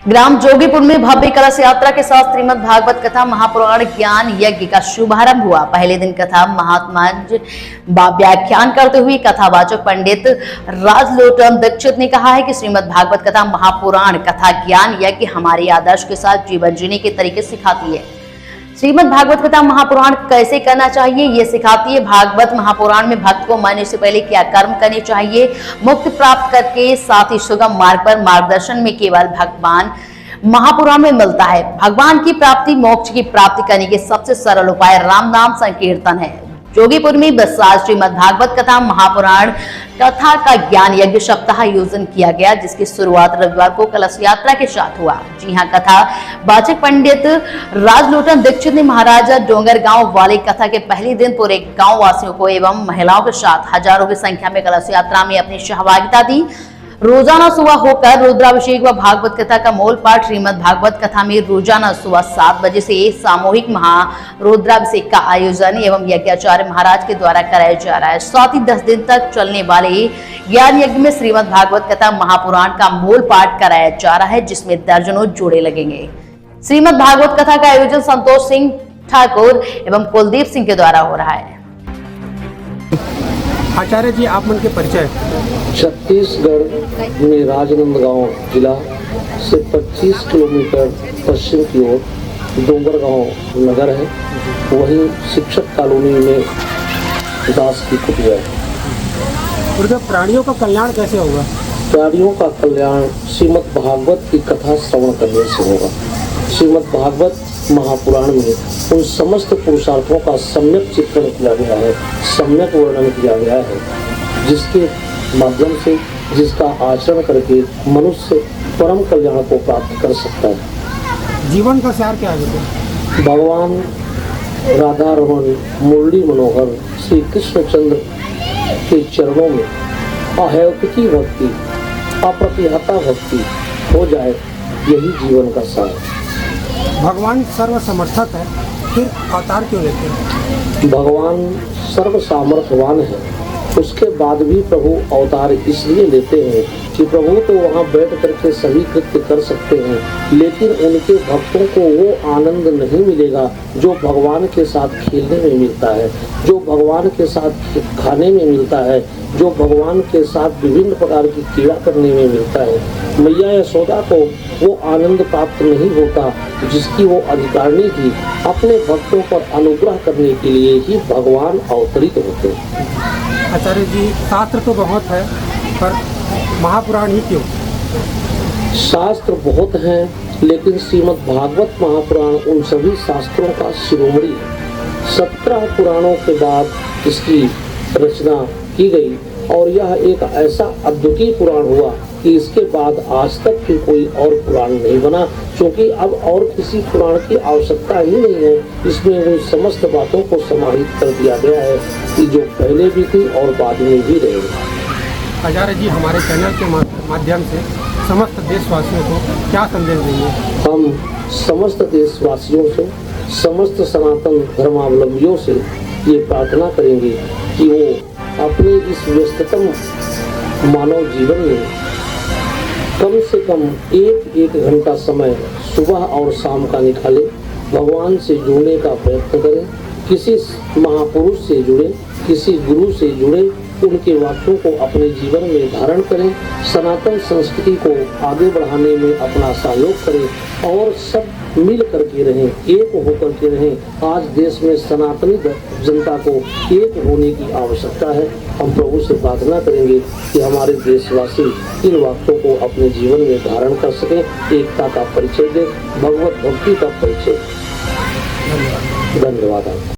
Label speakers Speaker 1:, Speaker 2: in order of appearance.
Speaker 1: ग्राम जोगीपुर में भव्य कलश यात्रा के साथ श्रीमद् भागवत कथा महापुराण ज्ञान यज्ञ का शुभारंभ हुआ। पहले दिन कथा महात्मा व्याख्यान करते हुए कथावाचक पंडित राजलोटन दीक्षित ने कहा है कि श्रीमद् भागवत कथा महापुराण कथा ज्ञान यज्ञ हमारे आदर्श के साथ जीवन जीने के तरीके सिखाती है। श्रीमद् भागवत कथा महापुराण कैसे करना चाहिए ये सिखाती है। भागवत महापुराण में भक्त को मरने से पहले क्या कर्म करने चाहिए, मुक्ति प्राप्त करके साथ ही सुगम मार्ग पर मार्गदर्शन में केवल भगवान महापुराण में मिलता है। भगवान की प्राप्ति मोक्ष की प्राप्ति करने के सबसे सरल उपाय राम नाम संकीर्तन है। जोगीपुर में बसाल श्रीमद् भागवत कथा महापुराण कथा का ज्ञान यज्ञ सप्ताह आयोजन किया गया, जिसकी शुरुआत रविवार को कलश यात्रा के साथ हुआ। जी हां, कथा वाचक पंडित राजलोटन दीक्षित ने महाराजा डोंगर गांव वाले कथा के पहले दिन पूरे गांव वासियों को एवं महिलाओं के साथ हजारों की संख्या में कलश यात्रा में अपनी सहभागिता दी। रोजाना सुबह होकर रुद्राभिषेक व भागवत कथा का मूल पाठ श्रीमद् भागवत कथा में रोजाना सुबह 7 बजे से सामूहिक महारुद्राभिषेक का आयोजन एवं यज्ञाचार्य महाराज के द्वारा कराया जा रहा है। साथ ही 10 दिन तक चलने वाले ज्ञान यज्ञ में श्रीमद् भागवत कथा महापुराण का मूल पाठ कराया जा रहा है, जिसमें दर्जनों जोड़े लगेंगे। श्रीमद् भागवत कथा का आयोजन संतोष सिंह ठाकुर एवं कुलदीप सिंह के द्वारा हो रहा है।
Speaker 2: आचार्य जी, आप मन के परिचय।
Speaker 3: छत्तीसगढ़ में राजनांदगांव जिला से 25 किलोमीटर पश्चिम की ओर डोंगरगांव नगर है। वहीं शिक्षक कॉलोनी में दास की कुटिया है।
Speaker 2: उधर प्राणियों का कल्याण कैसे होगा?
Speaker 3: प्राणियों का कल्याण श्रीमद् भागवत की कथा श्रवण करने से होगा। श्रीमद् भागवत महापुराण में उन समस्त पुरुषार्थों का सम्यक चित्रण किया गया है, सम्यक वर्णन किया गया है, जिसके माध्यम से जिसका आचरण करके मनुष्य परम कल्याण को प्राप्त कर सकता है।
Speaker 2: जीवन का सार क्या है?
Speaker 3: भगवान राधा रमन मुरली मनोहर श्री कृष्णचंद्र के चरणों में अहेतुकी भक्ति, अप्रतिहता भक्ति हो जाए, यही जीवन का सार है।
Speaker 2: भगवान सर्व समर्थक है, फिर अवतार क्यों लेते हैं?
Speaker 3: भगवान सर्व सामर्थ्यवान है, उसके बाद भी प्रभु अवतार इसलिए लेते हैं कि प्रभु तो वहाँ बैठ करके सभी कृत्य कर सकते हैं, लेकिन उनके भक्तों को वो आनंद नहीं मिलेगा जो भगवान के साथ खेलने में मिलता है, जो भगवान के साथ खाने में मिलता है, जो भगवान के साथ विभिन्न प्रकार की क्रिया करने में मिलता है। मैया यशोदा को वो आनंद प्राप्त नहीं होता जिसकी वो अधिकारिणी थी। अपने भक्तों पर अनुग्रह करने के लिए ही भगवान अवतरित होते हैं।
Speaker 2: आचार्य जी, शास्त्र तो बहुत है, पर महापुराण ही क्यों?
Speaker 3: शास्त्र बहुत हैं, लेकिन श्रीमद् भागवत महापुराण उन सभी शास्त्रों का शिरोमणि है। 17 पुराणों के बाद इसकी रचना की गई और यह एक ऐसा अद्वितीय पुराण हुआ कि इसके बाद आज तक भी कोई और पुराण नहीं बना, क्योंकि अब और किसी पुराण की आवश्यकता ही नहीं है। इसमें उन समस्त बातों को समाहित कर दिया गया है कि जो पहले भी थी और बाद में भी रहेगी।
Speaker 2: आचार्य जी, हमारे चैनल के माध्यम से समस्त देशवासियों को क्या संदेश देंगे?
Speaker 3: हम समस्त देशवासियों से, समस्त सनातन धर्मावलंबियों से ये प्रार्थना करेंगे कि वो अपने इस व्यस्ततम मानव जीवन में कम से कम एक घंटा समय सुबह और शाम का निकाले, भगवान से जुड़ने का प्रयत्न करें, किसी महापुरुष से जुड़े, किसी गुरु से जुड़े, उनके वाक्यों को अपने जीवन में धारण करें, सनातन संस्कृति को आगे बढ़ाने में अपना सहयोग करें और सब मिल करके रहें, एक होकर के रहें। आज देश में सनातनी जनता को एक होने की आवश्यकता है। हम प्रभु से प्रार्थना करेंगे कि हमारे देशवासी इन वाक्यों को अपने जीवन में धारण कर सकें, एकता का परिचय दें, भगवत भक्ति का परिचय। धन्यवाद।